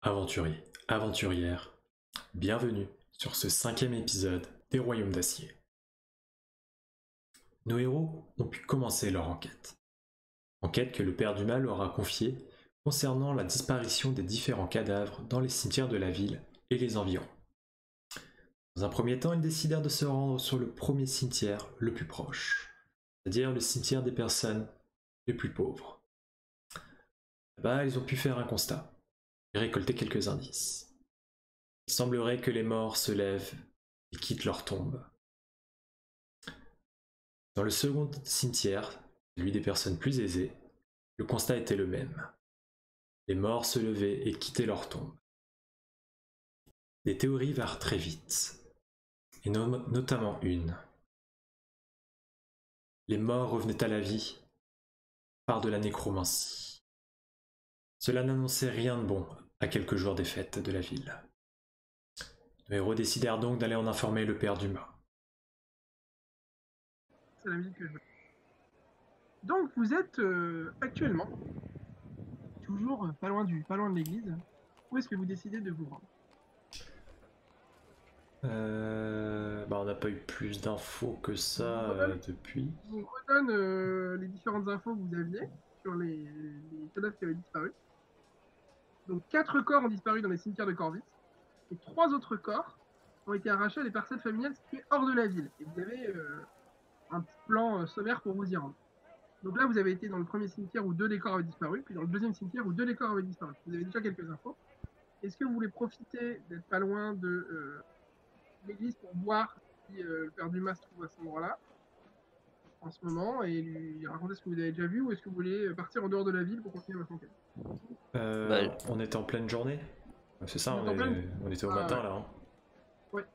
Aventuriers, aventurières, bienvenue sur ce 5e épisode des Royaumes d'Acier. Nos héros ont pu commencer leur enquête. Enquête que le père du mal leur a confiée concernant la disparition des différents cadavres dans les cimetières de la ville et les environs. Dans un premier temps, ils décidèrent de se rendre sur le premier cimetière le plus proche, c'est-à-dire le cimetière des personnes les plus pauvres. Là-bas, ils ont pu faire un constat et récolter quelques indices. Il semblerait que les morts se lèvent et quittent leur tombe. Dans le second cimetière, celui des personnes plus aisées, le constat était le même. Les morts se levaient et quittaient leur tombe. Des théories vinrent très vite, et notamment une. Les morts revenaient à la vie par de la nécromancie. Cela n'annonçait rien de bon à quelques jours des fêtes de la ville. Nos héros décidèrent donc d'aller en informer le père Dumas. C'est la musique que je veux. Donc vous êtes actuellement toujours pas loin de l'église. Où est-ce que vous décidez de vous rendre? On n'a pas eu plus d'infos que ça depuis. Je vous redonne les différentes infos que vous aviez sur les cadavres qui avaient disparu. Donc 4 corps ont disparu dans les cimetières de Corvus et 3 autres corps ont été arrachés à des parcelles familiales situées hors de la ville. Et vous avez un petit plan sommaire pour vous y rendre. Donc là, vous avez été dans le premier cimetière où 2 des corps avaient disparu, puis dans le deuxième cimetière où 2 des corps avaient disparu. Vous avez déjà quelques infos. Est-ce que vous voulez profiter d'être pas loin de l'église pour voir si le père Dumas se trouve à cet endroit-là en ce moment et lui raconter ce que vous avez déjà vu, ou est-ce que vous voulez partir en dehors de la ville pour continuer votre enquête? On était en pleine journée. C'est ça, on était au matin ouais. là. Hein. Ouais.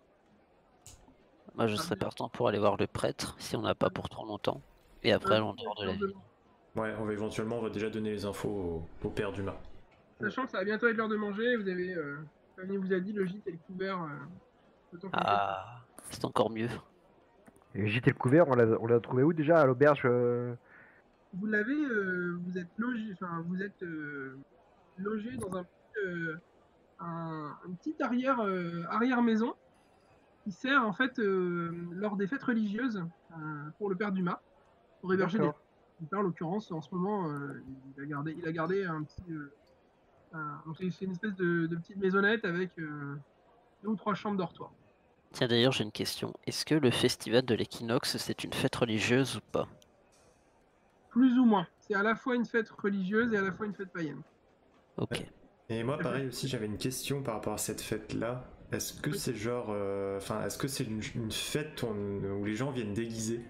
Moi, je serais partant pour aller voir le prêtre, si on n'a pas pour trop longtemps. Et après, en dehors de la ville. Ouais, on va déjà donner les infos au père Dumas. Sachant que ça va bientôt être l'heure de manger, vous avez, Fanny vous a dit, le gîte et le couvert. Ah, c'est encore mieux. Et le gîte et le couvert, on l'a trouvé où déjà? À l'auberge Vous l'avez, vous êtes logé dans une petite arrière maison qui sert en fait lors des fêtes religieuses pour le père Dumas, pour héberger les. Le père, en l'occurrence, en ce moment, il a gardé un petit. Donc c'est une espèce de petite maisonnette avec 2 ou 3 chambres dortoirs. Tiens, d'ailleurs, j'ai une question. Est-ce que le festival de l'équinoxe, c'est une fête religieuse ou pas? Plus ou moins. C'est à la fois une fête religieuse et à la fois une fête païenne. Ok. Et moi, pareil aussi, j'avais une question par rapport à cette fête-là. Est-ce que c'est genre, est-ce que c'est une fête où les gens viennent déguisés?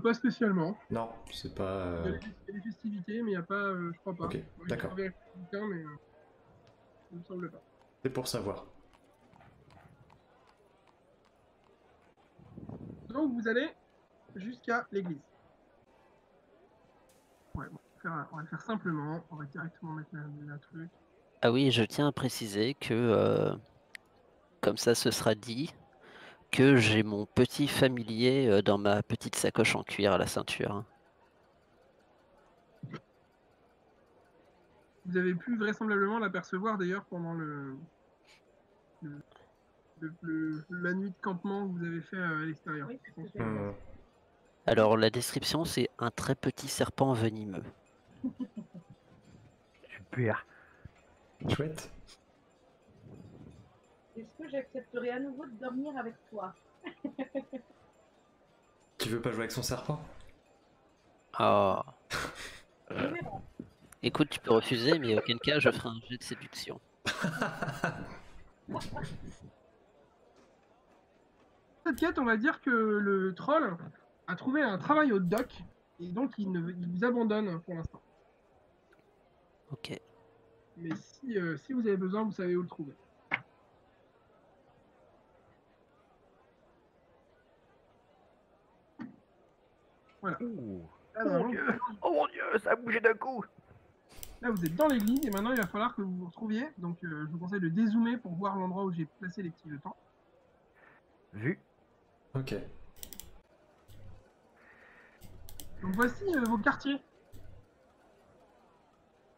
Pas spécialement. Non, c'est pas. Il y a des festivités, mais il n'y a pas, je crois pas. Ok, d'accord. Mais ça ne me semble pas. C'est pour savoir. Donc vous allez jusqu'à l'église. Ouais, bon, on va le faire simplement. On va directement mettre la truc. Ah oui, je tiens à préciser que, comme ça ce sera dit, que j'ai mon petit familier dans ma petite sacoche en cuir à la ceinture. Vous avez pu vraisemblablement l'apercevoir d'ailleurs pendant la nuit de campement que vous avez fait à l'extérieur. Oui, Alors, la description, c'est un très petit serpent venimeux. Super. Chouette. Est-ce que j'accepterai à nouveau de dormir avec toi? Tu veux pas jouer avec son serpent? Ah. Écoute, tu peux refuser, mais auquel cas, je ferai un jeu de séduction. Cette quête, on va dire que le troll a trouvé un travail au dock et donc il vous abandonne pour l'instant. Ok. Mais si vous avez besoin, vous savez où le trouver. Voilà. Oh mon dieu, ça a bougé d'un coup. Là, vous êtes dans l'église et maintenant, il va falloir que vous vous retrouviez. Donc, je vous conseille de dézoomer pour voir l'endroit où j'ai placé les petits jetons. Vu. Ok. Donc, voici vos quartiers.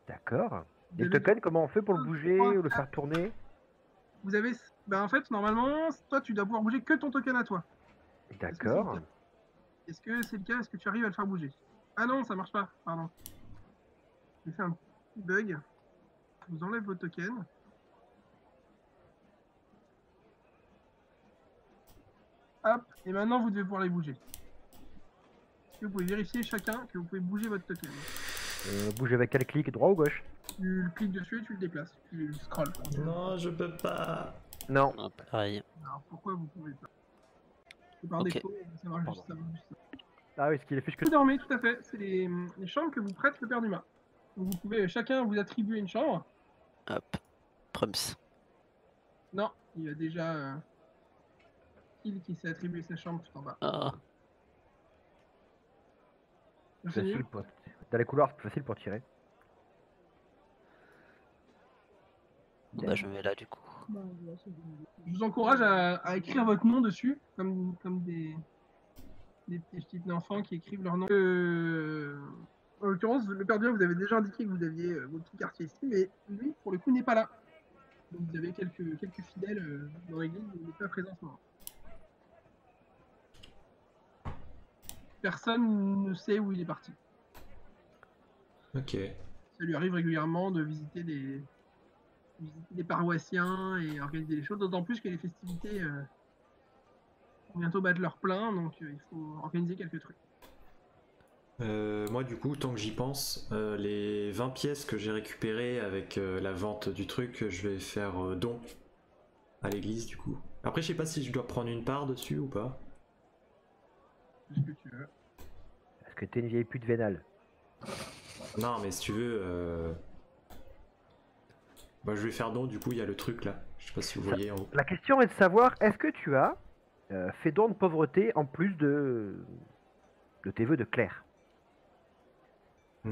D'accord. Et le token, comment on fait pour le bouger ou le faire tourner? Vous avez. En fait, normalement, toi, tu dois pouvoir bouger que ton token à toi. D'accord. Est-ce que c'est le cas? Est-ce que tu arrives à le faire bouger? Ah non, ça marche pas. Pardon. J'ai fait un petit bug. Je vous enlève votre token. Hop. Et maintenant, vous devez pouvoir les bouger. Est-ce que vous pouvez vérifier chacun que vous pouvez bouger votre token? Bouger avec quel clic, droit ou gauche? Tu le cliques dessus et tu le déplaces. Tu le scrolles. Non, je peux pas. Non. Non, pareil. Alors pourquoi vous pouvez pas? C'est par Ok. défaut, ça marche Pardon. juste, ça marche juste ça. Ah oui, ce qu'il est fiche que... Vous dormez, tout à fait. C'est les chambres que vous prête le père d'Uma. Donc vous pouvez chacun vous attribuer une chambre. Hop. Prums. Non, il y a déjà Kill qui s'est attribué sa chambre tout en bas. Ah, Ingénieux. Facile pour... Dans les couloirs, c'est plus facile pour tirer. bah je me mets là du coup. Je vous encourage à écrire votre nom dessus, comme des petits enfants qui écrivent leur nom. En l'occurrence, le père d'Uma vous avez déjà indiqué que vous aviez votre petit quartier ici, mais lui, pour le coup, n'est pas là. Donc vous avez quelques fidèles dans l'église, mais il n'est pas présent en ce moment. Personne ne sait où il est parti. Ok. Ça lui arrive régulièrement de visiter des paroissiens et organiser les choses, d'autant plus que les festivités vont bientôt battre leur plein, donc il faut organiser quelques trucs. Moi du coup, tant que j'y pense, les 20 pièces que j'ai récupérées avec la vente du truc, je vais faire don à l'église du coup. Après je sais pas si je dois prendre une part dessus ou pas. C'est ce que tu veux. Est-ce que t'es une vieille pute vénale? Non mais si tu veux... Bah, je vais faire don, du coup il y a le truc là. Je sais pas si vous voyez en haut. La question est de savoir, est-ce que tu as fait don de pauvreté en plus de tes vœux de clerc?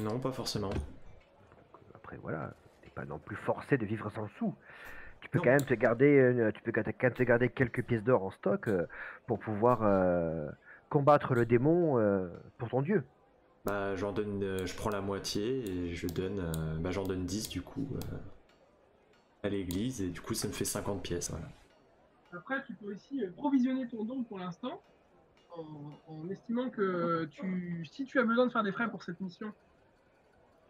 Non, pas forcément. Après voilà, t'es pas non plus forcé de vivre sans sous. Tu peux Non. quand même te garder, quelques pièces d'or en stock pour pouvoir combattre le démon pour ton dieu. Bah j'en donne, je prends la moitié et je donne, bah j'en donne 10 du coup à l'église et du coup ça me fait 50 pièces, voilà. Après, tu peux aussi provisionner ton don pour l'instant, en estimant que si tu as besoin de faire des frais pour cette mission,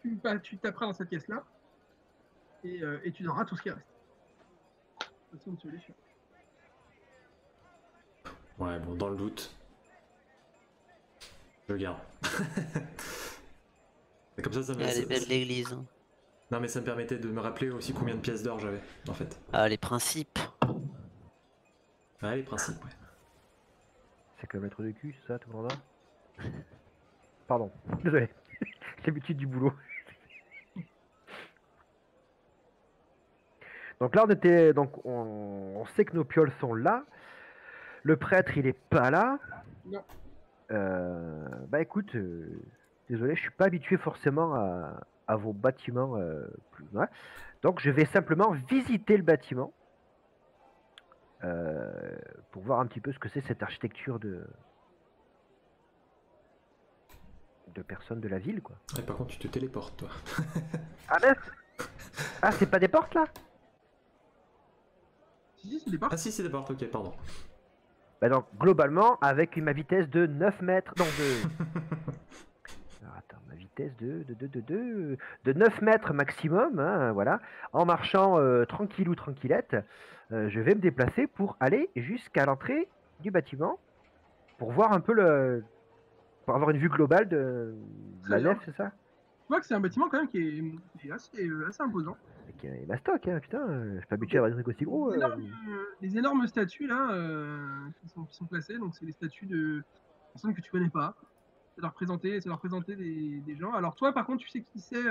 tu taperas dans cette caisse-là, et tu donneras tout ce qui reste. C'est une solution. Ouais, bon, dans le doute, je garde. Et comme ça me elle est belle l'église. Hein. Non mais ça me permettait de me rappeler aussi combien de pièces d'or j'avais, en fait. Ah, les principes. Ouais, les principes, ouais. C'est kilomètres de cul, c'est ça, tout le monde là? Pardon, désolé. L'habitude du boulot. Donc là, on sait que nos pioles sont là. Le prêtre, il est pas là. Non. Bah écoute, désolé, je suis pas habitué forcément à vos bâtiments plus loin. Donc je vais simplement visiter le bâtiment pour voir un petit peu ce que c'est cette architecture de personnes de la ville, quoi. Ouais, par contre tu te téléportes, toi. Ah mince! Ah, c'est pas des portes là? Si, c'est des portes. Ah si, c'est des portes, ok, pardon. Bah donc, globalement, avec ma vitesse de 9 mètres... Non, Alors, attends, ma vitesse de 9 mètres maximum, hein, voilà. En marchant tranquillou, tranquillette, je vais me déplacer pour aller jusqu'à l'entrée du bâtiment, pour voir un peu pour avoir une vue globale de la Très bien. nef, c'est ça? Tu vois que c'est un bâtiment quand même qui est assez imposant. Avec un mastoc, hein, putain, je suis pas habitué à avoir des trucs aussi gros. Les énormes statues là qui sont placées, donc c'est les statues de personnes que tu connais pas. C'est leur présenter des gens. Alors toi par contre tu sais qui c'est.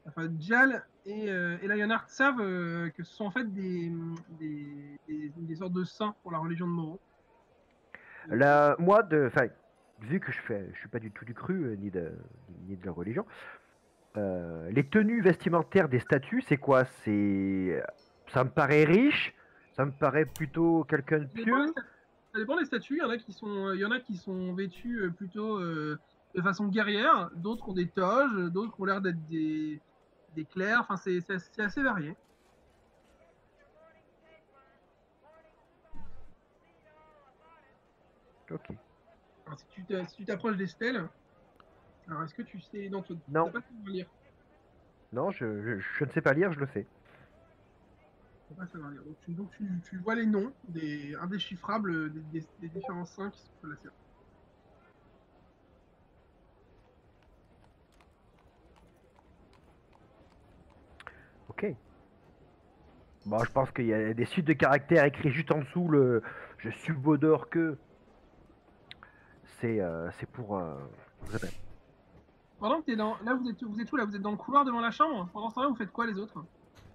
Enfin, Jal et Lionheart savent que ce sont en fait des sortes de saints pour la religion de Moro. Là, moi, vu que je suis pas du tout du cru ni de la religion, les tenues vestimentaires des statues, c'est quoi? Ça me paraît riche, ça me paraît plutôt quelqu'un de pieux. Ça dépend des statues. Il y en a qui sont vêtus plutôt de façon guerrière, d'autres ont des toges, d'autres ont l'air d'être des clairs, enfin c'est assez varié. Ok. Alors, si tu t'approches des stèles, alors est-ce que tu sais... Non, tu Non. n'as pas savoir lire. Non, je ne sais pas lire, je le fais. Tu vas pas savoir lire. Donc tu vois les noms indéchiffrables des différents saints qui sont sur la scène. Ok. Bon, je pense qu'il y a des suites de caractères écrits juste en dessous. Je subodore que c'est pour. Je répète. Pendant que t'es dans... Là, vous êtes où là? Vous êtes dans le couloir devant la chambre? Pendant ce temps-là, vous faites quoi les autres?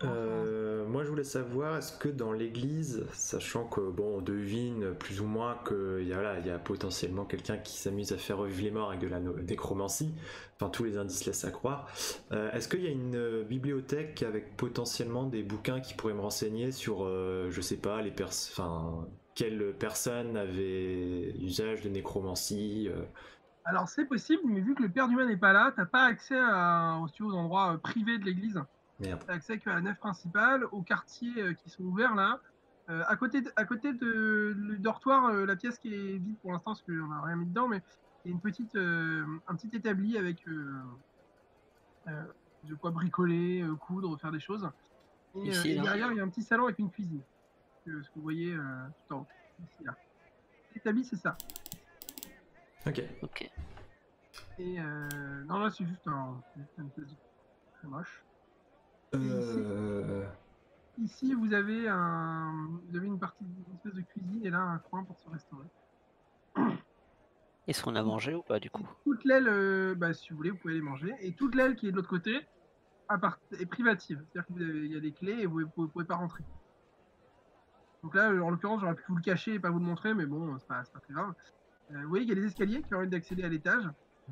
Moi, je voulais savoir, est-ce que dans l'église, sachant que bon, on devine plus ou moins qu'il y a, voilà, il y a potentiellement quelqu'un qui s'amuse à faire revivre les morts avec de la nécromancie, enfin tous les indices laissent à croire, est-ce qu'il y a une bibliothèque avec potentiellement des bouquins qui pourraient me renseigner sur, je sais pas, quelle personne avait usage de nécromancie Alors c'est possible, mais vu que le père du mal n'est pas là, t'as pas accès aux endroits privés de l'église. Merde. T'as accès qu'à la nef principale, aux quartiers qui sont ouverts là. À côté de le dortoir, la pièce qui est vide pour l'instant parce qu'on n'a rien mis dedans, mais il y a un petit établi avec de quoi bricoler, coudre, faire des choses. Ici, Et là. derrière, il y a un petit salon avec une cuisine. Ce que vous voyez tout en haut. Ici, là. L'établi, c'est ça. Ok. Ok. Et non, là, c'est juste une pièce très moche. Euh... Ici, vous avez une partie d'une espèce de cuisine et là, un coin pour se restaurer. Est-ce qu'on a mangé ou pas du coup? Toute l'aile, si vous voulez, vous pouvez les manger. Et toute l'aile qui est de l'autre côté est privative. C'est-à-dire qu'il y a des clés et vous ne pouvez pas rentrer. Donc là, en l'occurrence, j'aurais pu vous le cacher et pas vous le montrer, mais bon, c'est pas très grave. Vous voyez qu'il y a des escaliers qui permettent d'accéder à l'étage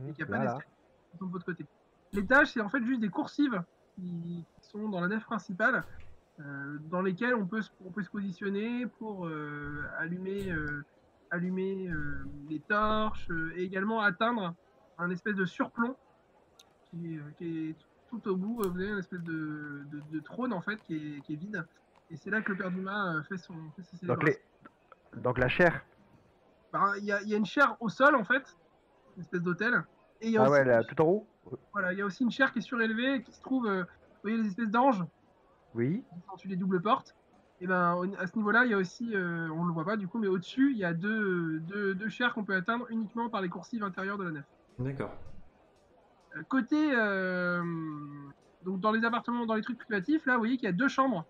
et qu'il n'y a pas Là, là. d'escalier qui sont de votre côté. L'étage, c'est en fait juste des coursives qui sont dans la nef principale, dans lesquelles on peut se positionner pour allumer les torches et également atteindre un espèce de surplomb qui est tout au bout. Vous avez une espèce de trône en fait qui est vide. Et c'est là que le père Dumas fait ses Donc, célébrations. donc la chair. Il y a une chaire au sol en fait, une espèce d'hôtel. Et il y a Ah aussi, ouais, là, tout en haut. voilà, il y a aussi une chaire qui est surélevée, qui se trouve, vous voyez les espèces d'anges Oui. qui sont dessus les doubles portes. Et ben à ce niveau-là, il y a aussi, on ne le voit pas du coup, mais au-dessus, il y a deux chairs qu'on peut atteindre uniquement par les coursives intérieures de la nef. D'accord. Côté, donc dans les appartements, dans les trucs privatifs, là, vous voyez qu'il y a deux chambres.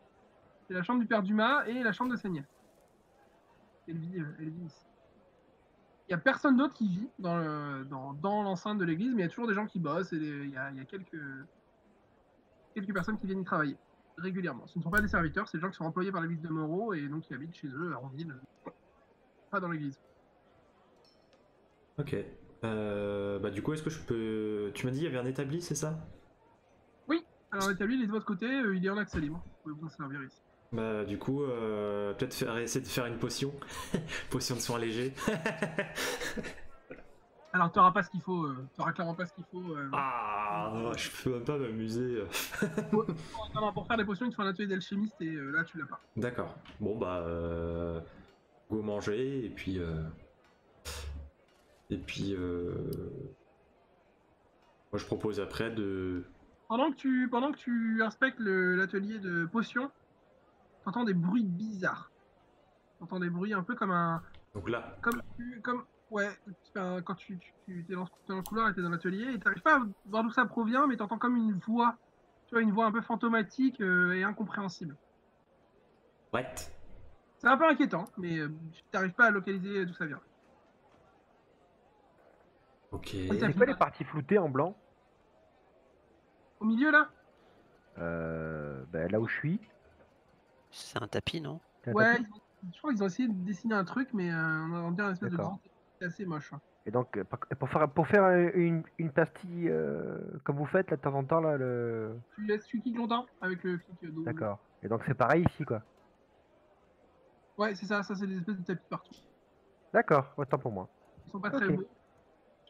C'est la chambre du père Dumas et la chambre de sa nièce. Elle vit ici. Il n'y a personne d'autre qui vit dans l'enceinte de l'église, mais il y a toujours des gens qui bossent et il y a quelques personnes qui viennent y travailler régulièrement. Ce ne sont pas des serviteurs, c'est des gens qui sont employés par l'église de Moreau et donc qui habitent chez eux, en ville, pas dans l'église. Ok. Du coup, est-ce que je peux... Tu m'as dit il y avait un établi, c'est ça? Oui, alors l'établi, il est de votre côté, il est en accès libre. Vous pouvez vous en servir ici. Bah du coup, peut-être essayer de faire une potion. Potion de soins légers. Alors, tu n'auras pas ce qu'il faut, tu n'auras clairement pas ce qu'il faut. Ah, je peux même pas m'amuser. Pour faire des potions, il te faut un atelier d'alchimiste et là, tu l'as pas. D'accord. Bon bah, go manger et puis moi je propose après de. Pendant que tu inspectes l'atelier de potions, tu entends des bruits bizarres. Tu entends des bruits un peu comme un... Donc là. Ouais, quand tu es dans le couloir et tu es dans l'atelier, et tu n'arrives pas à voir d'où ça provient, mais tu entends comme une voix. Tu vois, une voix un peu fantomatique et incompréhensible. Ouais. C'est un peu inquiétant, mais tu n'arrives pas à localiser d'où ça vient. Ok. Et ça C'est quoi les parties floutées en blanc? Au milieu, là? Là où je suis. C'est un tapis, non? T'as un Ouais, tapis. je crois qu'ils ont essayé de dessiner un truc, mais on dirait une espèce de D'accord. grand... C'est assez moche. Hein. Et donc, pour faire une pastille comme vous faites là, de temps en temps, là, Tu cliques longtemps avec le clic double. D'accord. Et donc, c'est pareil ici, quoi. Ouais, c'est ça, c'est des espèces de tapis partout. D'accord, autant pour moi. Ils sont pas Ok. très beaux.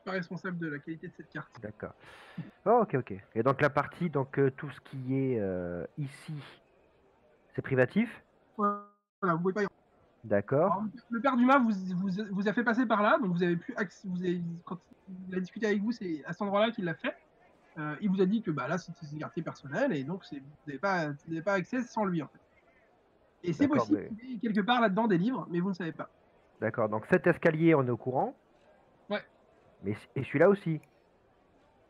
pas responsable de la qualité de cette carte. D'accord. Oh, ok. Et donc la partie, donc tout ce qui est ici, c'est privatif. Voilà, vous pouvez pas y D'accord. Alors, le père Dumas vous a fait passer par là, donc vous avez pu quand il a discuté avec vous, c'est à cet endroit-là qu'il l'a fait. Il vous a dit que bah, là, c'était ses quartiers personnels et donc vous n'avez pas accès sans lui en fait. Et c'est D'accord, possible mais qu'il y ait quelque part là-dedans des livres, mais vous ne savez pas. d'accord. Donc cet escalier, on est au courant. Ouais. Mais et celui-là aussi.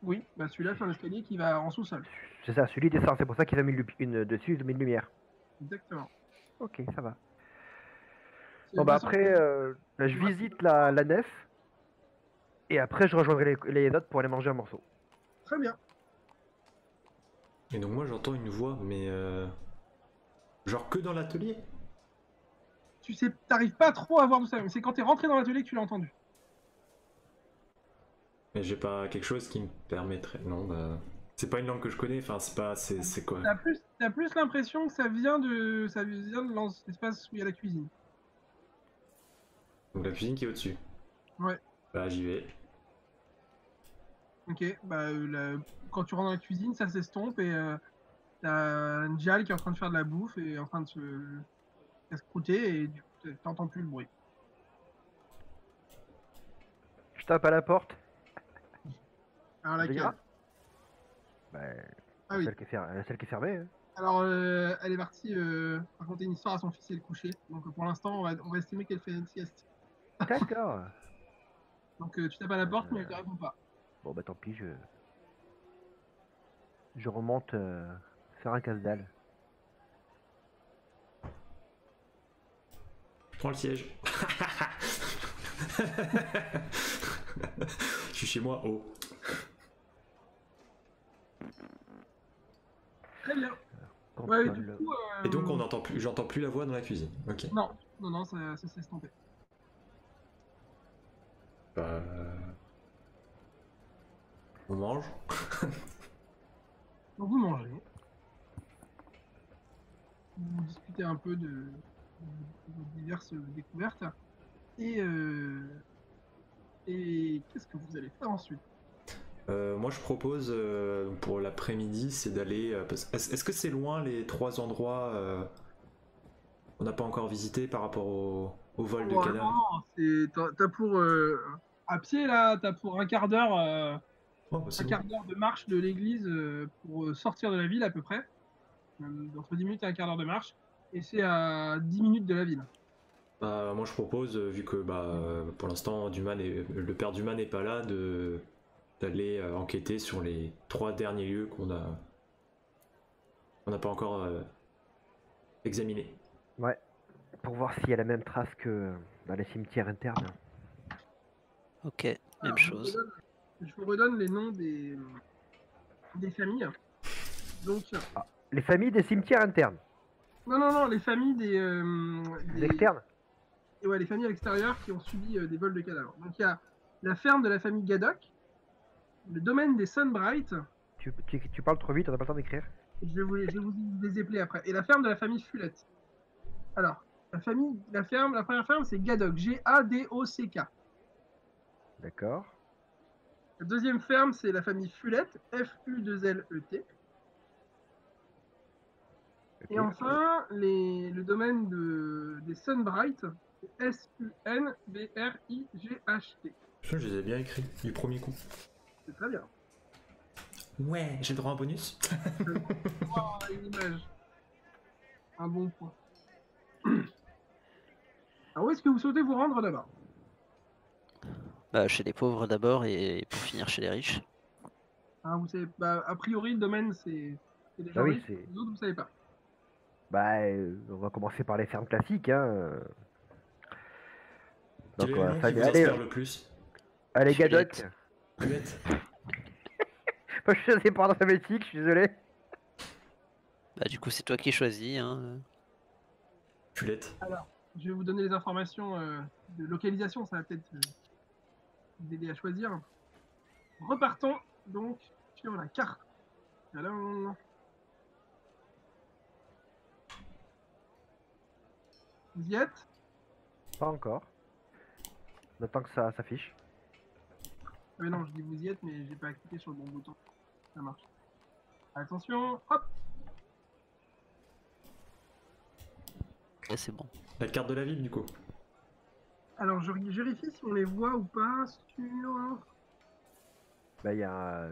Oui, bah celui-là, c'est un escalier qui va en sous-sol. C'est ça, celui descend. C'est pour ça qu'ils ont mis dessus, ils ont mis une lumière. Exactement. Ok, ça va. C'est Bon bah pas après, bah, je visite la nef et après je rejoindrai les autres pour aller manger un morceau. Très bien. Et donc moi j'entends une voix, mais genre que dans l'atelier. Tu sais, t'arrives pas trop à voir tout ça, mais c'est quand t'es rentré dans l'atelier que tu l'as entendu. Mais j'ai pas quelque chose qui me permettrait. Non, bah. C'est pas une langue que je connais, enfin c'est pas. C'est quoi? T'as plus l'impression que ça vient de l'espace où il y a la cuisine. Donc la cuisine qui est au-dessus. Ouais. Bah j'y vais. Ok, bah quand tu rentres dans la cuisine, ça s'estompe et t'as Njal qui est en train de faire de la bouffe et en train de se casse-croûter et du coup t'entends plus le bruit. Je tape à la porte. Alors Je dirai. laquelle? Bah, Ah oui. la celle qui est fermée. Hein. Alors elle est partie raconter une histoire à son fils et le coucher. Donc pour l'instant on va estimer qu'elle fait une sieste. D'accord. Donc tu tapes à la porte mais elle te répond pas. Bon bah tant pis, je remonte faire un casse-dalle. Je prends le siège. Je suis chez moi, oh. Très bien. Contrôle. Ouais, du coup, Et donc on entend plus, j'entends plus la voix dans la cuisine. Ok. Non, ça s'est estompé. Bah. On mange. Donc vous mangez. Vous discutez un peu de diverses découvertes. Et, et qu'est-ce que vous allez faire ensuite? Moi je propose pour l'après-midi, c'est d'aller. Est-ce que c'est loin les 3 endroits qu'on n'a pas encore visités par rapport au vol de Oh, cadavres? non, t'as pour à pied là, t'as pour un quart d'heure Oh, bah, c'est bon. de marche de l'église pour sortir de la ville à peu près. Entre 10 minutes et un quart d'heure de marche. Et c'est à 10 minutes de la ville. Bah, moi je propose, vu que pour l'instant le père Dumas n'est pas là, d'aller enquêter sur les 3 derniers lieux qu'on n'a pas encore examinés. Ouais. Pour voir s'il y a la même trace que dans les cimetières internes. Ok, Alors, même chose. je vous redonne les noms des familles. Donc, Les familles des cimetières internes. non, les familles Des externes. ouais, les familles à l'extérieur qui ont subi des vols de cadavres. Donc, il y a la ferme de la famille Gaddock, le domaine des Sunbright, Tu parles trop vite, on n'a pas le temps d'écrire. je vais vous les épeler après, et la ferme de la famille Fulette. Alors, la première ferme, c'est Gaddock, G-A-D-O-C-K. D'accord. La deuxième ferme, c'est la famille Fulette, F-U-2-L-E-T. Ok. Et enfin, le domaine des Sunbright, c'est S-U-N-B-R-I-G-H-T. Je les ai bien écrits du premier coup. C'est très bien. Ouais, j'ai le droit à un bonus. Oh, une image. Un bon point. Alors, où est-ce que vous souhaitez vous rendre là-bas? Bah, chez les pauvres d'abord et pour finir chez les riches. Vous savez, a priori, le domaine, c'est les Bah gens oui, riches. c'est. Les autres, vous savez pas. Bah, on va commencer par les fermes classiques. Hein. Quel Donc, est le nom qui vous allez, inspire le plus? allez, Gaddock. Fulette. Fulette. Moi, je sais pas alphabétique, je suis désolé. Bah, du coup, c'est toi qui choisis. Hein. Fulette. Alors, je vais vous donner les informations de localisation, ça va peut-être vous aider à choisir. Repartons donc sur la carte. Alors, vous y êtes? Pas encore. On attend que ça s'affiche. Mais non, je dis vous y êtes, mais j'ai pas cliqué sur le bon bouton. Ça marche. Attention, hop. Et c'est bon. La carte de la ville, du coup. Alors, je vérifie si on les voit ou pas sur... Bah, il y a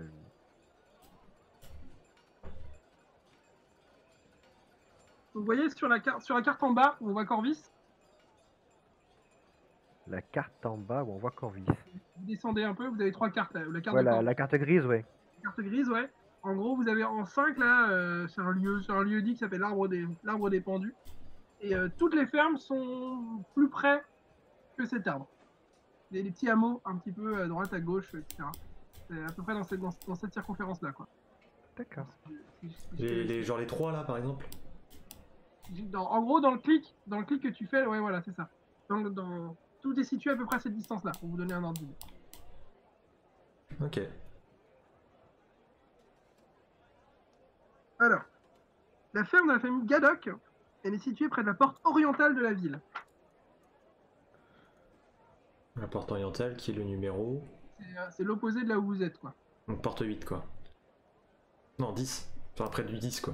Vous voyez sur la carte en bas, où on voit Corvis, la carte en bas où on voit Corvis. vous descendez un peu, vous avez 3 cartes là. La carte de Voilà, Corvis, la carte grise, ouais. la carte grise, ouais. En gros, vous avez en 5 là, c'est un lieu dit qui s'appelle l'arbre des pendus. Et toutes les fermes sont plus près que cet arbre. Il y a des petits hameaux un petit peu à droite, à gauche, etc. C'est à peu près dans cette circonférence-là, quoi. D'accord. Genre les 3 là, par exemple. En gros, dans le clic que tu fais, ouais, voilà, c'est ça. Tout est situé à peu près à cette distance-là, pour vous donner un ordre d'idée. Ok. Alors, la ferme de la famille Gaddock, elle est située près de la porte orientale de la ville. La porte orientale qui est le numéro. C'est l'opposé de là où vous êtes, quoi. Donc porte 8 quoi. Non, 10. Enfin, près du 10 quoi.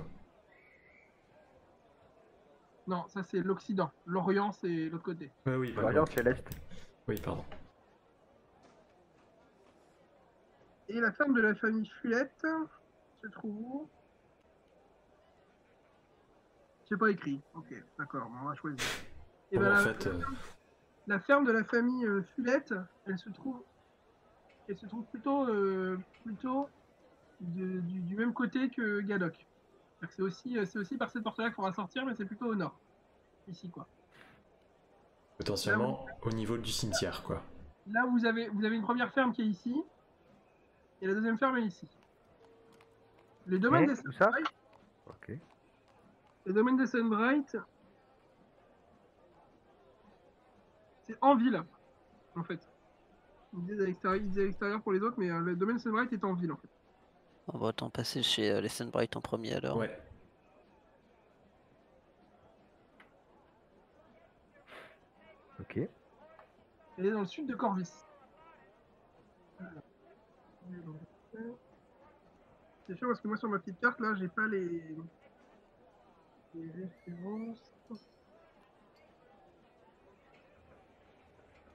Non, ça c'est l'Occident. L'Orient, c'est l'autre côté. Oui, bah, L'Orient, donc. c'est l'Est. Oui, pardon. Et la ferme de la famille Fulette se trouve où? C'est pas écrit. Ok, d'accord, on va choisir. Et Bon, ben, en fait, la ferme de la famille Fulette, elle se trouve plutôt du même côté que Gaddock. C'est aussi par cette porte-là qu'il faudra sortir, mais c'est plutôt au nord. Ici, quoi. potentiellement au niveau du cimetière quoi. Là, vous avez une première ferme qui est ici, et la deuxième ferme est ici. Le domaine des Où ça Sunbright, Ok. le domaine des Sunbright, c'est en ville, en fait. Ils disent à l'extérieur pour les autres, mais le domaine Sunbright est en ville, en fait. On va autant passer chez les Sunbright en premier alors. Ouais. Ok. Elle est dans le sud de Corvis. C'est sûr parce que moi sur ma petite carte là, j'ai pas les références.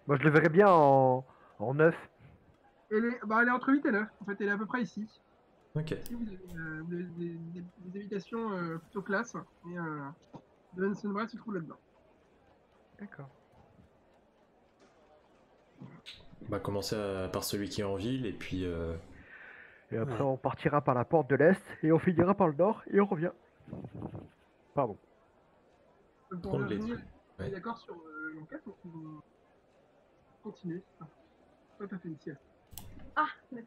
Moi, je le verrais bien en 9. Elle est entre 8 et 9. En fait, elle est à peu près ici. Ok. Ici, vous avez des habitations plutôt classe. Et le Sunbright se trouve là-dedans. D'accord. On va commencer par celui qui est en ville et puis. Et après, Ouais. on partira par la porte de l'Est et on finira par le Nord et on revient. Pardon. Donc, Prendre les Virginie, deux. on est Ouais. d'accord sur l'enquête, donc ils vont continuer. Ah, toi, t'as fait une sieste. Ah, mais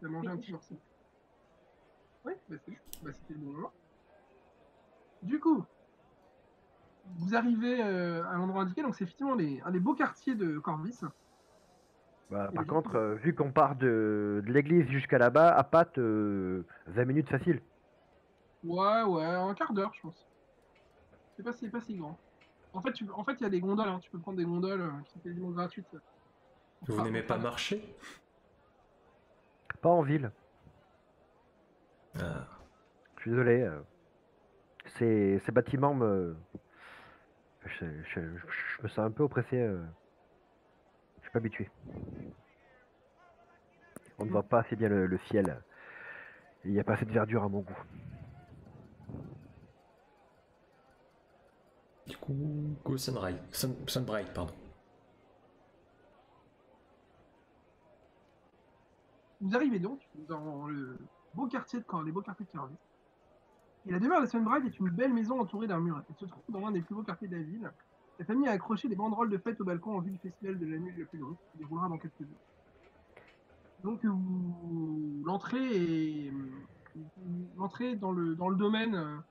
T'as mangé un Oui. petit morceau. Oui, c'était le bon moment. Du coup, vous arrivez à l'endroit indiqué, donc c'est effectivement un des beaux quartiers de Corvis. Bah, Et par du contre, coup, vu qu'on part de l'église jusqu'à là-bas, à patte, 20 minutes facile. ouais, un quart d'heure, je pense. C'est pas si grand. En fait, il y a des gondoles, hein. Tu peux prendre des gondoles qui sont quasiment gratuites. Vous n'aimez pas marcher? Pas en ville. Ah, Je suis désolé. Ces bâtiments me. Je me sens un peu oppressé. Je suis pas habitué. On ne voit pas assez bien le ciel. Il n'y a pas assez de verdure à mon goût. du coup, go Sunrise. Sunbright, pardon. Vous arrivez donc dans le beau quartier les beaux quartiers de Corvis. Et la demeure de Sunbright est une belle maison entourée d'un mur. Elle se trouve dans l'un des plus beaux quartiers de la ville. La famille a accroché des banderoles de fête au balcon en vue du festival de la nuit le plus long, qui se déroulera dans quelques jours. Donc l'entrée dans le domaine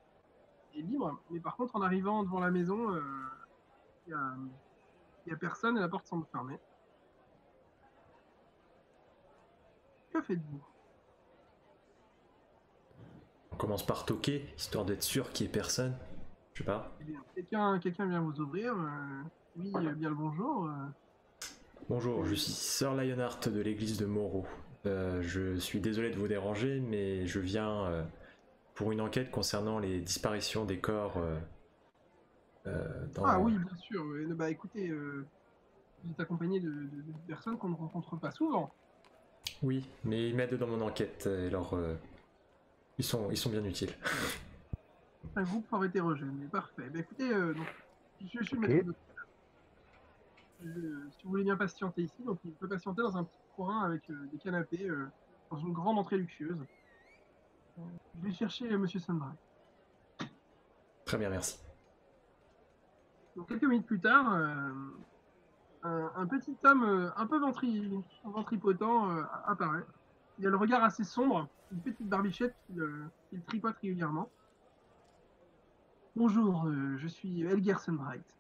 est libre, mais par contre en arrivant devant la maison, il y a personne et la porte semble fermée. Que faites-vous? On commence par toquer, histoire d'être sûr qu'il n'y ait personne. Je sais pas. Eh bien, quelqu'un vient vous ouvrir. Oui, bien le bonjour. Bonjour, je suis Sir Lionheart de l'église de Moreau. Je suis désolé de vous déranger, mais je viens pour une enquête concernant les disparitions des corps dans... Ah oui, bien sûr. Bah écoutez, vous êtes accompagné de personnes qu'on ne rencontre pas souvent. Oui, mais ils m'aident dans mon enquête, et alors ils sont bien utiles. Un groupe fort hétérogène, mais parfait. Bah écoutez, donc, je suis le Ok. maître de... Si vous voulez bien patienter ici, donc il peut patienter dans un petit coin avec des canapés dans une grande entrée luxueuse. Je vais chercher Monsieur Sunbright. Très bien, merci. Donc quelques minutes plus tard, un petit homme un peu ventripotent apparaît. Il a le regard assez sombre, une petite barbichette qu'il tripote régulièrement. Bonjour, je suis Elger Sunbright.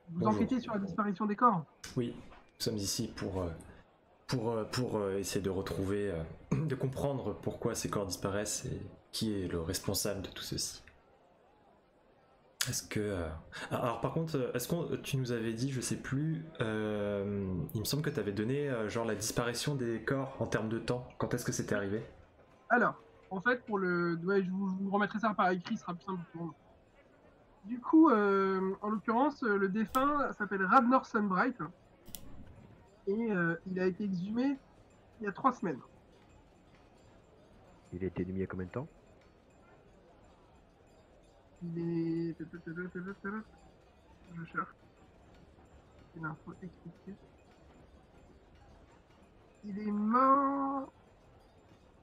Vous Bonjour. enquêtez sur la disparition des corps? Oui, nous sommes ici pour essayer de retrouver, de comprendre pourquoi ces corps disparaissent et qui est le responsable de tout ceci. Est-ce que... Alors par contre, est-ce que tu nous avais dit, je sais plus, il me semble que tu avais donné genre la disparition des corps en termes de temps. Quand est-ce que c'était arrivé? Alors, en fait, ouais, je vous remettrai ça par écrit, ce sera plus simple pour vous. Du coup, en l'occurrence, le défunt s'appelle Radnor Sunbright et il a été exhumé il y a 3 semaines. Il a été inhumé il y a combien de temps? Il est... Je cherche. Une info expliquée. Il est mort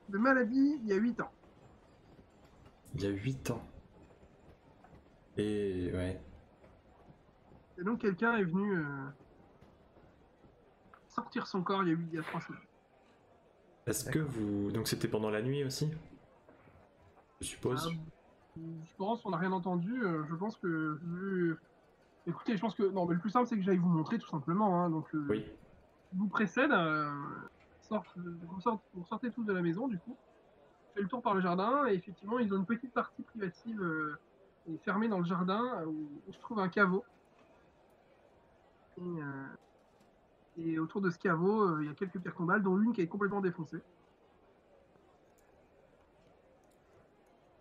de maladie il y a 8 ans. Il y a 8 ans. Et ouais. Et donc quelqu'un est venu sortir son corps il y a 3 semaines. Est-ce que vous... Donc c'était pendant la nuit aussi? Je suppose. Je pense qu'on n'a rien entendu. Je pense que... Écoutez, je pense que... Non, mais le plus simple, c'est que j'aille vous montrer, tout simplement. Hein. Donc, Oui. je vous précède. Vous sortez tous de la maison, du coup. Je fais le tour par le jardin. Et effectivement, ils ont une petite partie privative fermée dans le jardin où se trouve un caveau. Et autour de ce caveau, il y a quelques pierres tombales, dont une qui est complètement défoncée.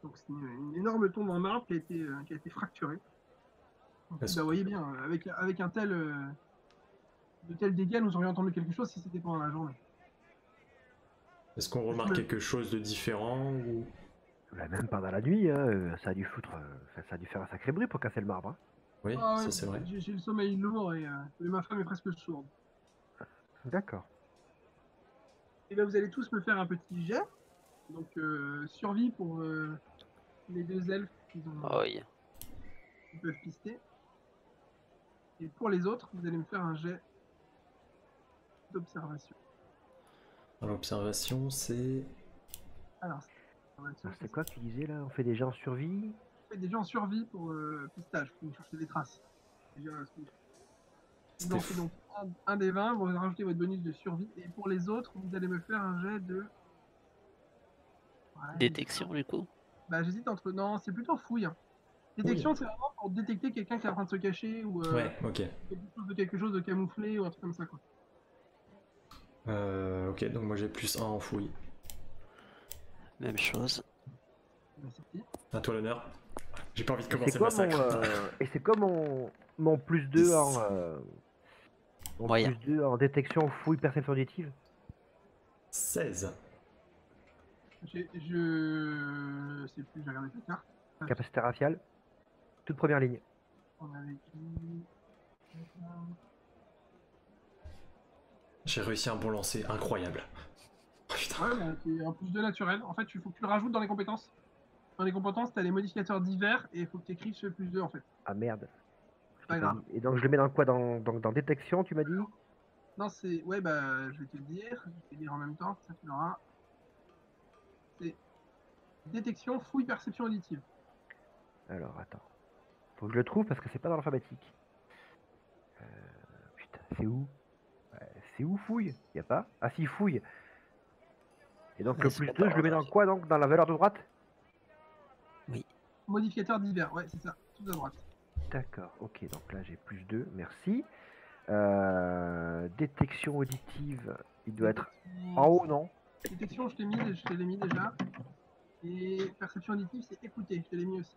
Donc c'est une énorme tombe en marbre qui a été fracturée. Donc, bah, vous voyez bien, avec de tels dégâts, nous aurions entendu quelque chose si c'était pendant la journée. Est-ce qu'on remarque quelque chose de différent ou... Même pendant la nuit, hein, ça a dû foutre, ça a dû faire un sacré bruit pour casser le marbre. Hein. Oui, Ah, ça ouais, c'est vrai. J'ai le sommeil lourd et ma femme est presque sourde. D'accord. Et là, vous allez tous me faire un petit jet. Donc survie pour les 2 elfes qui peuvent pister. Et pour les autres, vous allez me faire un jet d'observation. L'observation, c'est... Alors, C'est quoi que tu disais là? On fait des jets en survie? On fait des jets en survie pour pistage, pour chercher des traces. Donc, c'est donc un des 20, vous rajoutez votre bonus de survie. Et pour les autres, vous allez me faire un jet de... Ouais, Détection, du coup. Bah, j'hésite entre... Non, c'est plutôt fouille. Hein. Détection, c'est vraiment pour détecter quelqu'un qui est en train de se cacher ou Ouais, ok. quelque chose de camouflé ou un truc comme ça, quoi. Ok, donc moi j'ai plus 1 en fouille. Même chose. Bah, c'est parti. À toi l'honneur. J'ai pas envie de Et commencer c'est le quoi massacre. et c'est quoi mon plus 2 en... Moyen. plus 2 en détection, fouille, perception auditive? 16. Je sais plus, j'ai regardé ta carte. Capacité raciale? Toute première ligne. On avait dit... J'ai réussi un bon lancer, incroyable. Oh, putain. Ouais, bah, c'est un plus 2 naturel. En fait, il faut que tu le rajoutes dans les compétences. Dans les compétences, tu as les modificateurs divers et il faut que tu écrives ce plus 2 en fait. Ah merde. Pas grave. Et donc je le mets dans quoi? Dans détection, tu m'as dit? Non, c'est. Ouais, bah, je vais te le dire. Je vais te le dire en même temps, ça tu l'auras. C'est détection, fouille, perception auditive. Alors attends. Faut que je le trouve parce que c'est pas dans l'alphabétique. Putain, c'est où? C'est où fouille? Y a pas? Ah si, fouille. Et donc Ouais, le c'est plus pas 2, je le mets dans grave. quoi donc? Dans la valeur de droite? Modificateur divers, ouais, c'est ça, tout à droite. D'accord, ok, donc là j'ai plus 2, merci. Détection auditive, il doit être en haut, non? Détection, je te l'ai mis déjà. Et perception auditive, c'est écouter, je te l'ai mis aussi.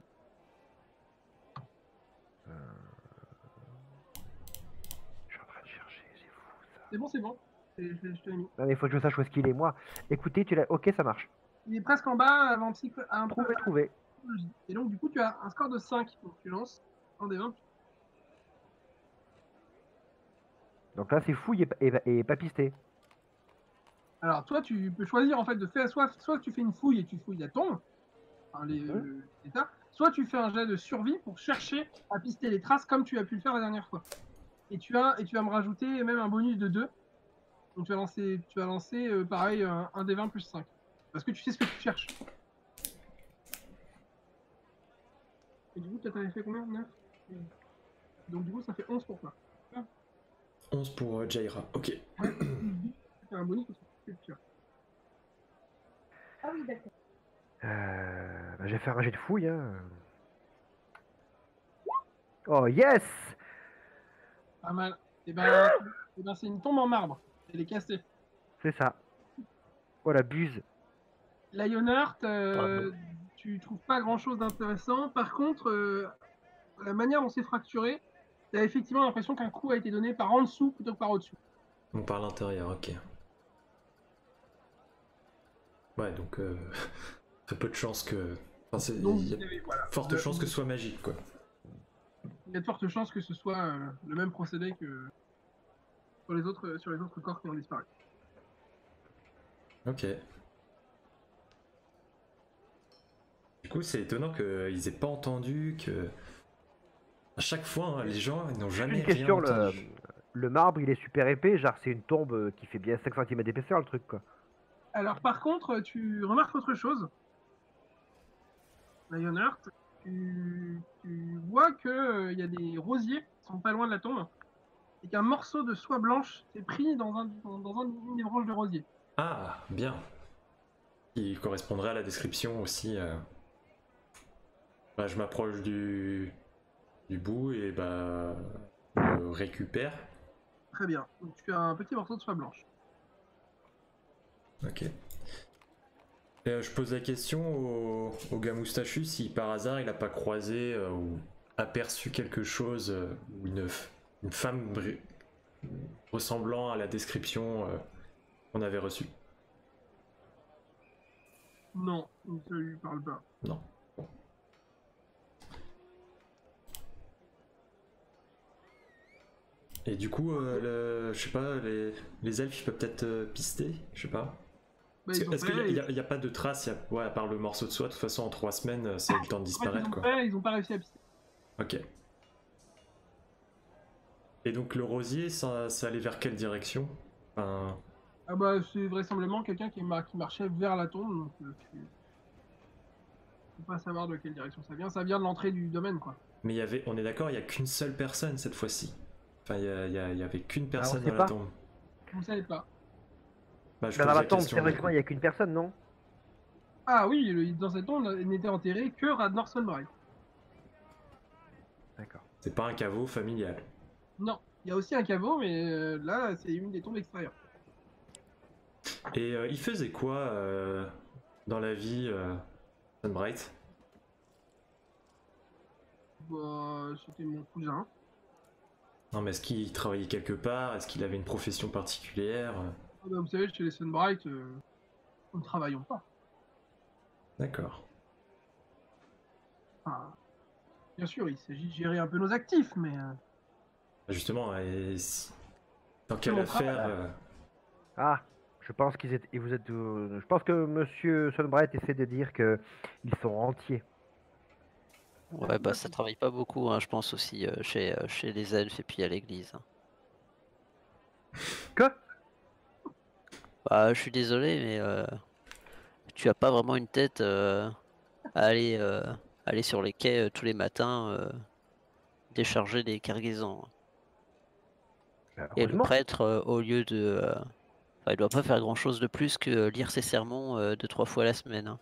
Je suis en train de chercher, c'est fou ça. C'est bon, c'est bon. Je te l'ai mis. Non, mais il faut que je sache où est-ce qu'il est, moi. Écoutez, tu l'as. Ok, ça marche. Il est presque en bas avant Trouvé. psychologie. Et donc, du coup, tu as un score de 5. Donc, tu lances un des 20. Donc là, c'est fouille et pas pisté. Alors, toi, tu peux choisir en fait de faire soit tu fais une fouille et tu fouilles la tombe, enfin, l'état, soit tu fais un jet de survie pour chercher à pister les traces comme tu as pu le faire la dernière fois. Et tu vas me rajouter même un bonus de 2. Donc, tu vas lancer pareil un des 20 plus 5. Parce que tu sais ce que tu cherches. Et du coup, tu avais fait combien? 9. Donc, du coup, ça fait 11 pour toi. 11 pour Jaira, ok. Ouais. C'est un bonus parce que tu as. Ah oui, d'accord. Bah, je vais faire un jet de fouille. Hein. Oh yes! Pas mal. Et ben, c'est une tombe en marbre. Elle est cassée. C'est ça. Oh la buse. Lionheart, Bravo. tu trouves pas grand chose d'intéressant. Par contre, la manière dont c'est fracturé, tu as effectivement l'impression qu'un coup a été donné par en dessous plutôt que par au-dessus. Donc par l'intérieur, ok. Ouais, donc très peu de chances que. Enfin, Donc, il y a voilà. forte chance que ce soit magique, quoi. Il y a de fortes chances que ce soit le même procédé que sur les autres corps qui ont disparu. Ok. Du coup, c'est étonnant qu'ils aient pas entendu que. À chaque fois, hein, les gens ils n'ont jamais Une rien question, entendu. le marbre il est super épais, genre c'est une tombe qui fait bien 5 cm d'épaisseur le truc quoi. Alors, par contre, tu remarques autre chose. Lionheart, tu vois qu'il y a des rosiers qui sont pas loin de la tombe et qu'un morceau de soie blanche s'est pris dans une des branches de rosier. Ah, bien. Qui correspondrait à la description aussi. Bah, je m'approche du bout et bah le récupère. Très bien. Donc tu as un petit morceau de soie blanche. Ok. Et, je pose la question au gars moustachu si par hasard il a pas croisé ou aperçu quelque chose ou une femme ressemblant à la description qu'on avait reçue. Non, ça lui parle pas. Non. Et du coup, je sais pas, les elfes ils peuvent peut-être pister, je sais pas. Bah, Est-ce qu'il n'y a pas de traces, ouais, à part le morceau de soie, de toute façon en 3 semaines ça a eu le temps de disparaître quoi. Ils ont pas réussi à pister. Ok. Et donc le rosier, ça allait vers quelle direction? Enfin, Ah bah c'est vraisemblablement quelqu'un qui marchait vers la tombe, donc tu peux pas savoir de quelle direction ça vient. Ça vient de l'entrée du domaine quoi. mais on est d'accord, il n'y a qu'une seule personne cette fois-ci. Enfin, il y avait qu'une personne sait dans la pas. tombe. Vous ne savez pas. Bah, je Dans pose la la tombe, question. théoriquement il n'y a qu'une personne, non? Ah oui, dans cette tombe n'était enterré que Radnor Sunbright. D'accord. C'est pas un caveau familial. Non, il y a aussi un caveau, mais là c'est une des tombes extérieures. Et il faisait quoi dans la vie, Sunbright? Bah, c'était mon cousin. Non, mais est-ce qu'il travaillait quelque part? Est-ce qu'il avait une profession particulière? Ah bah, vous savez, chez les Sunbright, nous ne travaillons pas. D'accord. Enfin, bien sûr, il s'agit de gérer un peu nos actifs, mais Justement, dans quelle mon affaire Ah, je pense je pense que Monsieur Sunbright essaie de dire que ils sont rentiers. Ouais, bah ça travaille pas beaucoup, hein, je pense aussi chez les elfes et puis à l'église. Hein. Quoi? Bah, je suis désolé, mais tu as pas vraiment une tête à aller sur les quais tous les matins décharger des cargaisons. Et le Heureusement. prêtre, au lieu de. Enfin, il doit pas faire grand chose de plus que lire ses sermons 2-3 fois la semaine. Hein.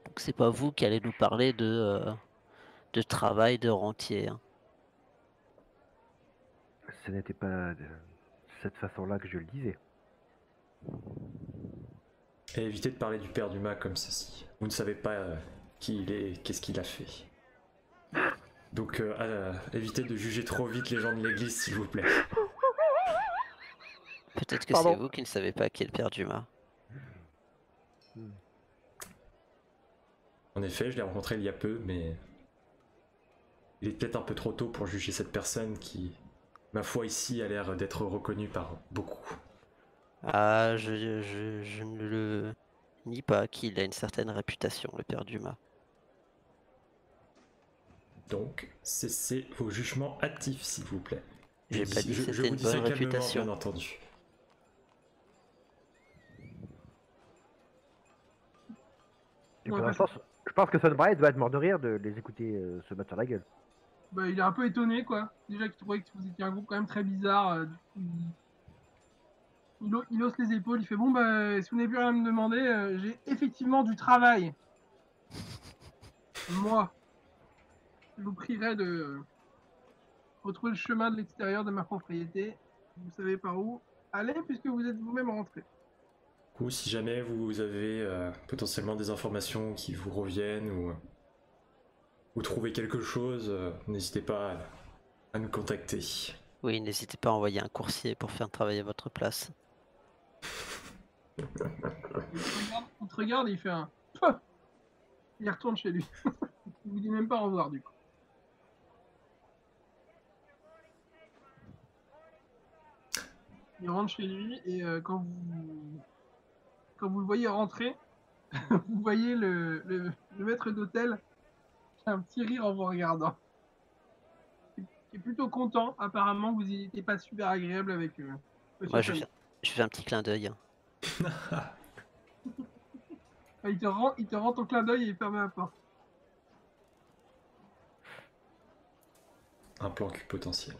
Donc c'est pas vous qui allez nous parler de travail de rentier. Hein. ce n'était pas de cette façon-là que je le disais. Et évitez de parler du père Dumas comme ceci. Vous ne savez pas qui il est et qu'est-ce qu'il a fait. Donc évitez de juger trop vite les gens de l'église, s'il vous plaît. Peut-être que Pardon. c'est vous qui ne savez pas qui est le père Dumas. En effet, je l'ai rencontré il y a peu, mais il est peut-être un peu trop tôt pour juger cette personne qui, ma foi, ici, a l'air d'être reconnue par beaucoup. Ah, je ne le nie pas qu'il a une certaine réputation, le père Dumas. Donc, cessez vos jugements hâtifs, s'il vous plaît. J'ai pas dit que je c'était vous une dis ça bonne calmement, réputation. bien entendu. Du Ouais, coup, dans le enfin, sens, je pense que Sunbright doit être mort de rire de les écouter se battre sur la gueule. bah, il est un peu étonné, quoi. Déjà qu'il trouvait que vous étiez un groupe quand même très bizarre. Du coup, il hausse les épaules, il fait bon, bah, si vous n'avez plus rien à me demander, j'ai effectivement du travail. Moi, je vous prierai de retrouver le chemin de l'extérieur de ma propriété. Vous savez par où aller, puisque vous êtes vous-même rentré. Ou si jamais vous avez potentiellement des informations qui vous reviennent ou trouvez quelque chose, n'hésitez pas à nous contacter. Oui, n'hésitez pas à envoyer un coursier pour faire travailler à votre place. Il te regarde et il fait un Pouah. Il retourne chez lui. Il vous dit même pas au revoir, du coup. Il rentre chez lui et quand vous le voyez rentrer, vous voyez le maître d'hôtel qui a un petit rire en vous regardant. Qui est plutôt content, apparemment, que vous n'étiez pas super agréable avec Monsieur Moi, Chami. je fais un petit clin d'œil. Il te rend ton clin d'œil et il ferme la porte. Un plan cul potentiel.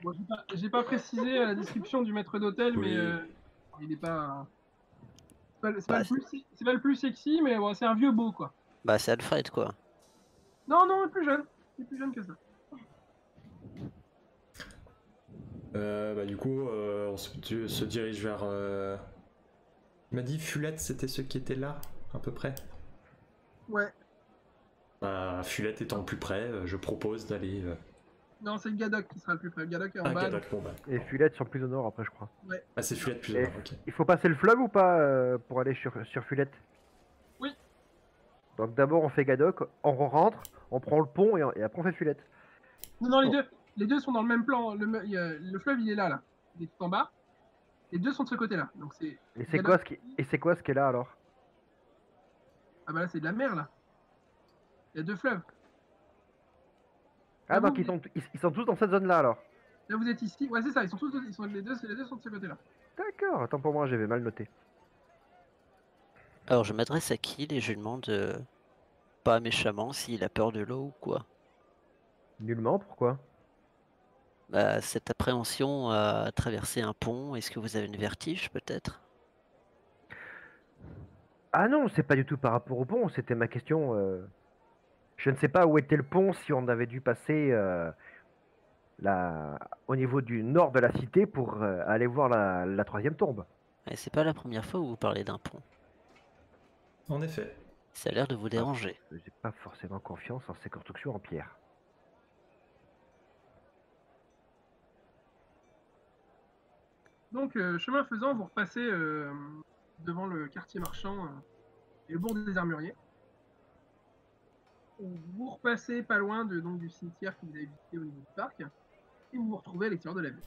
Bon, j'ai pas précisé la description du maître d'hôtel, Oui. mais il est pas. C'est Bah, pas le plus sexy, mais bon, c'est un vieux beau, quoi. Bah, c'est Alfred, quoi. Non, non, il est plus jeune. Il est plus jeune que ça. Du coup, on se dirige vers... Il m'a dit Fulette, c'était ceux qui étaient là, à peu près. Ouais. Fulette étant le plus près, je propose d'aller... Non, c'est le Gadok qui sera le plus près. Le Gadok est en bas. Gadok, bon bah. Et Fulette sont plus au nord après, je crois. Ouais. Ah, c'est Fulette plus au Et nord, ok. il faut passer le fleuve ou pas pour aller sur Fulette? Oui. Donc d'abord on fait Gadok, on rentre, on prend le pont et après on fait Fulette. Non, non, Bon. les deux sont dans le même plan. Le fleuve, il est là, là. Il est tout en bas. Les deux sont de ce côté-là. Donc c'est. Et c'est Gadok- quoi ce qui est là alors? Ah bah là, c'est de la mer, là. Il y a deux fleuves. Ah Là, donc vous, ils sont tous dans cette zone là alors. là, vous êtes ici. Ouais, c'est ça. Les deux sont de ce côté-là. D'accord, attends pour moi j'avais mal noté. Alors, je m'adresse à Kill et je lui demande, pas méchamment, s'il a peur de l'eau ou quoi. Nullement, pourquoi? Bah, cette appréhension à traverser un pont, est-ce que vous avez une vertige, peut-être? Ah non, c'est pas du tout par rapport au pont, c'était ma question. Je ne sais pas où était le pont, si on avait dû passer au niveau du nord de la cité pour aller voir la troisième tombe. Et c'est pas la première fois où vous parlez d'un pont. En effet. Ça a l'air de vous déranger. J'ai pas forcément confiance en ces constructions en pierre. Donc, chemin faisant, vous repassez devant le quartier marchand et le bourg des armuriers. Vous repassez pas loin donc, du cimetière que vous avez visité au niveau du parc et vous vous retrouvez à l'extérieur de la ville.